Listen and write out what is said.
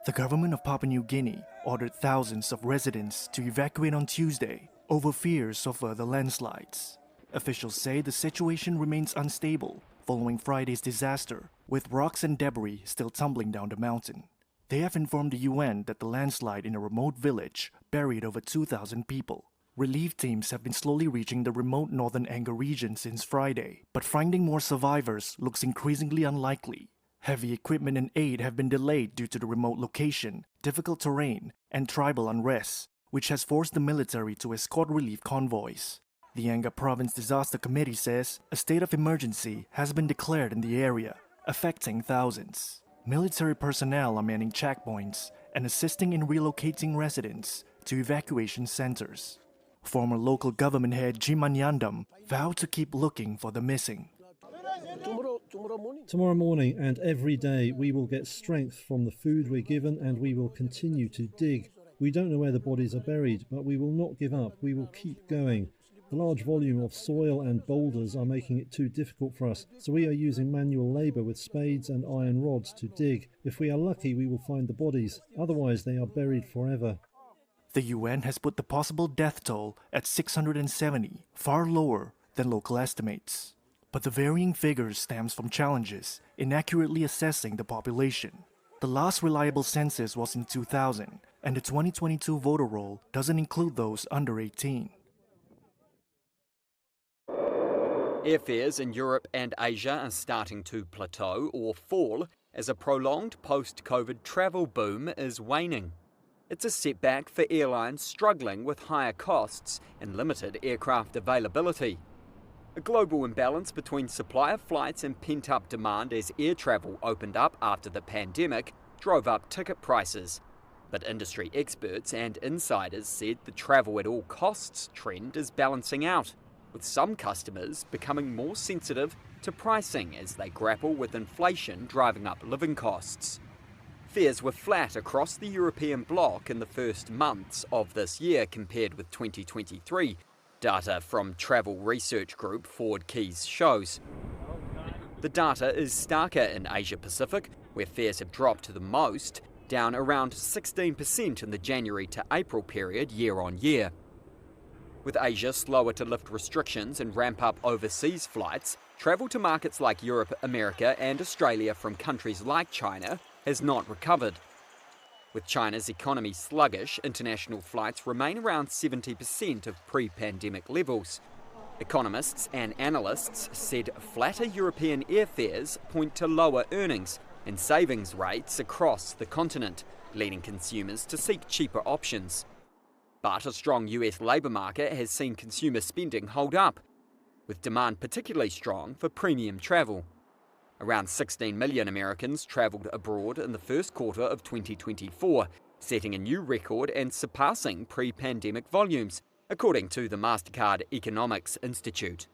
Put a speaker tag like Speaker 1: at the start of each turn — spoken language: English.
Speaker 1: The government of Papua New Guinea ordered thousands of residents to evacuate on Tuesday over fears of further landslides. Officials say the situation remains unstable following Friday's disaster, with rocks and debris still tumbling down the mountain. They have informed the UN that the landslide in a remote village buried over 2,000 people. Relief teams have been slowly reaching the remote northern Angkor region since Friday, but finding more survivors looks increasingly unlikely. Heavy equipment and aid have been delayed due to the remote location, difficult terrain, and tribal unrest, which has forced the military to escort relief convoys. The Angkor Province Disaster Committee says a state of emergency has been declared in the area, affecting thousands. Military personnel are manning checkpoints and assisting in relocating residents to evacuation centers. Former local government head Jim Anyandam vowed to keep looking for the missing.
Speaker 2: Tomorrow morning and every day we will get strength from the food we're given, and we will continue to dig. We don't know where the bodies are buried, but we will not give up. We will keep going. The large volume of soil and boulders are making it too difficult for us, so we are using manual labour with spades and iron rods to dig. If we are lucky, we will find the bodies. Otherwise, they are buried forever.
Speaker 1: The UN has put the possible death toll at 670, far lower than local estimates. But the varying figures stems from challenges in accurately assessing the population. The last reliable census was in 2000, and the 2022 voter roll doesn't include those under 18.
Speaker 3: Airfares in Europe and Asia are starting to plateau or fall as a prolonged post-COVID travel boom is waning. It's a setback for airlines struggling with higher costs and limited aircraft availability. A global imbalance between supply of flights and pent-up demand as air travel opened up after the pandemic drove up ticket prices. But industry experts and insiders said the travel at all costs trend is balancing out, with some customers becoming more sensitive to pricing as they grapple with inflation driving up living costs. Fares were flat across the European bloc in the first months of this year compared with 2023, data from travel research group Ford Keys shows. The data is starker in Asia Pacific, where fares have dropped the most, down around 16% in the January to April period year on year. With Asia slower to lift restrictions and ramp up overseas flights, travel to markets like Europe, America and Australia from countries like China has not recovered. With China's economy sluggish, international flights remain around 70% of pre-pandemic levels. Economists and analysts said flatter European airfares point to lower earnings and savings rates across the continent, leading consumers to seek cheaper options. But a strong US labour market has seen consumer spending hold up, with demand particularly strong for premium travel. Around 16 million Americans travelled abroad in the first quarter of 2024, setting a new record and surpassing pre-pandemic volumes, according to the Mastercard Economics Institute.